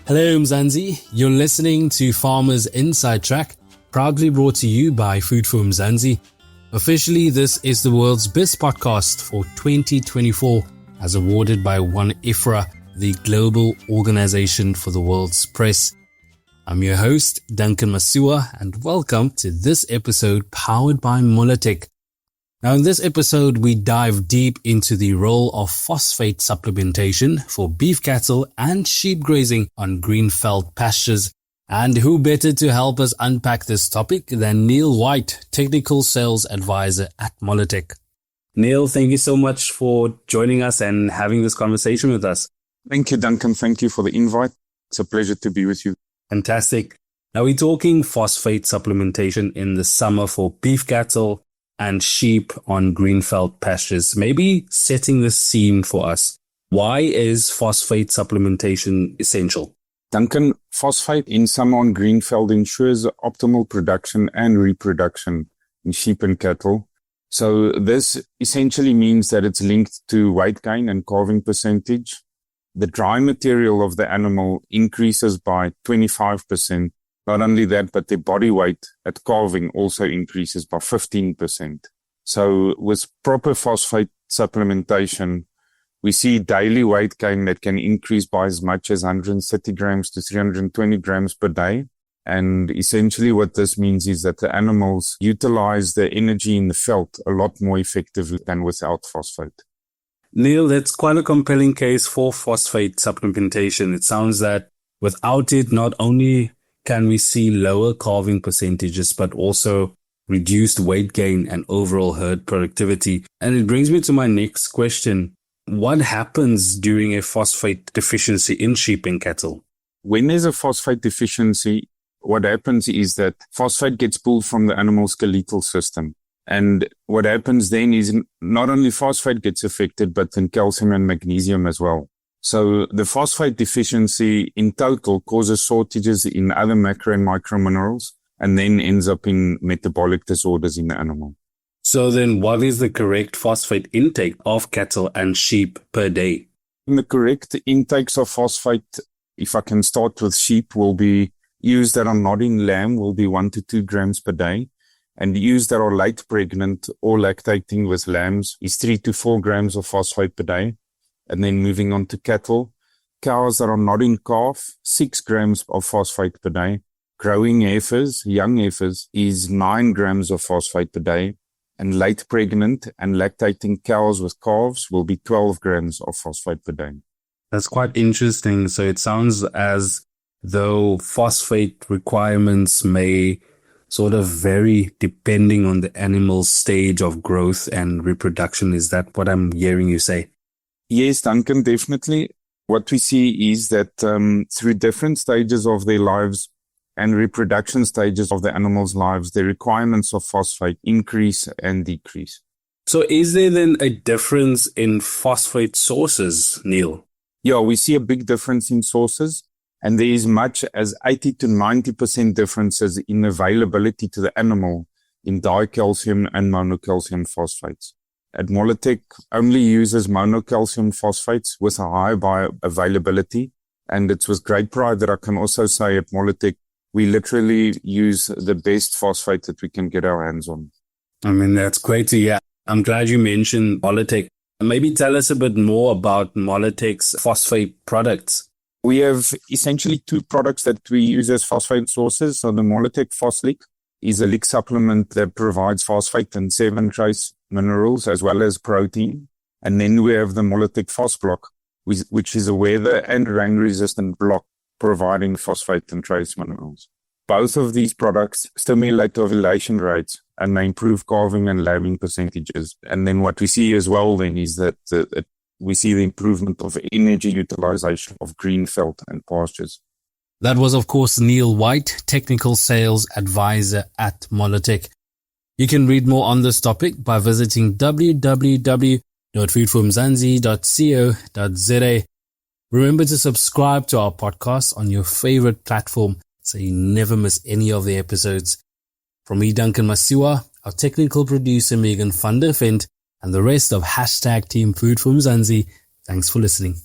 Hello Mzansi, you're listening to Farmers Inside Track, proudly brought to you by For Mzansi. Officially, this is the world's best podcast for 2024 as awarded by One IFRA, the global organization for the world's press. I'm your host, Duncan Masiwa, and welcome to this episode powered by Molatek. Now in this episode, we dive deep into the role of phosphate supplementation for beef cattle and sheep grazing on greenfield pastures. And who better to help us unpack this topic than Neale White, Technical Sales Advisor at Molatek. Neale, thank you so much for joining us and having this conversation with us. Thank you, Duncan. Thank you for the invite. It's a pleasure to be with you. Fantastic. Now we're talking phosphate supplementation in the summer for beef cattle and sheep on greenfield pastures. Maybe setting the scene for us. Why is phosphate supplementation essential? Duncan, phosphate in summer on greenfield ensures optimal production and reproduction in sheep and cattle. So this essentially means that it's linked to weight gain and calving percentage. The dry material of the animal increases by 25%. Not only that, but their body weight at calving also increases by 15%. So with proper phosphate supplementation, we see daily weight gain that can increase by as much as 130 grams to 320 grams per day. And essentially what this means is that the animals utilize their energy in the veldt a lot more effectively than without phosphate. Neale, that's quite a compelling case for phosphate supplementation. It sounds that without it, not only can we see lower calving percentages, but also reduced weight gain and overall herd productivity. And it brings me to my next question. What happens during a phosphate deficiency in sheep and cattle? When there's a phosphate deficiency, what happens is that phosphate gets pulled from the animal's skeletal system. And what happens then is not only phosphate gets affected, but then calcium and magnesium as well. So the phosphate deficiency in total causes shortages in other macro and micro minerals and then ends up in metabolic disorders in the animal. So then what is the correct phosphate intake of cattle and sheep per day? The correct intakes of phosphate, if I can start with sheep, will be ewes that are not in lamb will be 1 to 2 grams per day. And ewes that are late pregnant or lactating with lambs is 3 to 4 grams of phosphate per day. And then moving on to cattle, cows that are not in calf, 6 grams of phosphate per day. Growing heifers, young heifers, is 9 grams of phosphate per day. And late pregnant and lactating cows with calves will be 12 grams of phosphate per day. That's quite interesting. So it sounds as though phosphate requirements may sort of vary depending on the animal's stage of growth and reproduction. Is that what I'm hearing you say? Yes, Duncan, definitely. What we see is that through different stages of their lives and reproduction stages of the animals' lives, the requirements of phosphate increase and decrease. So is there then a difference in phosphate sources, Neale? Yeah, we see a big difference in sources, and there is much as 80 to 90% differences in availability to the animal in dicalcium and monocalcium phosphates. At Molatek only uses monocalcium phosphates with a high bioavailability. And it's with great pride that I can also say at Molatek, we literally use the best phosphate that we can get our hands on. I mean, that's great to hear. I'm glad you mentioned Molatek. Maybe tell us a bit more about Molatek's phosphate products. We have essentially 2 products that we use as phosphate sources. So the Molatek Phoslick is a lick supplement that provides phosphate and 7 trace minerals as well as protein. And then we have the Molatek Phosblock, which is a weather and rain resistant block providing phosphate and trace minerals. Both of these products stimulate ovulation rates and they improve calving and lambing percentages. And then what we see as well then is that we see the improvement of energy utilization of greenfield and pastures. That was, of course, Neale White, Technical Sales Advisor at Molatek. You can read more on this topic by visiting www.foodformzansi.co.za. Remember to subscribe to our podcast on your favorite platform so you never miss any of the episodes. From me, Duncan Masiwa, our technical producer, Megan van der Vent, and the rest of #Team Food for Mzansi, thanks for listening.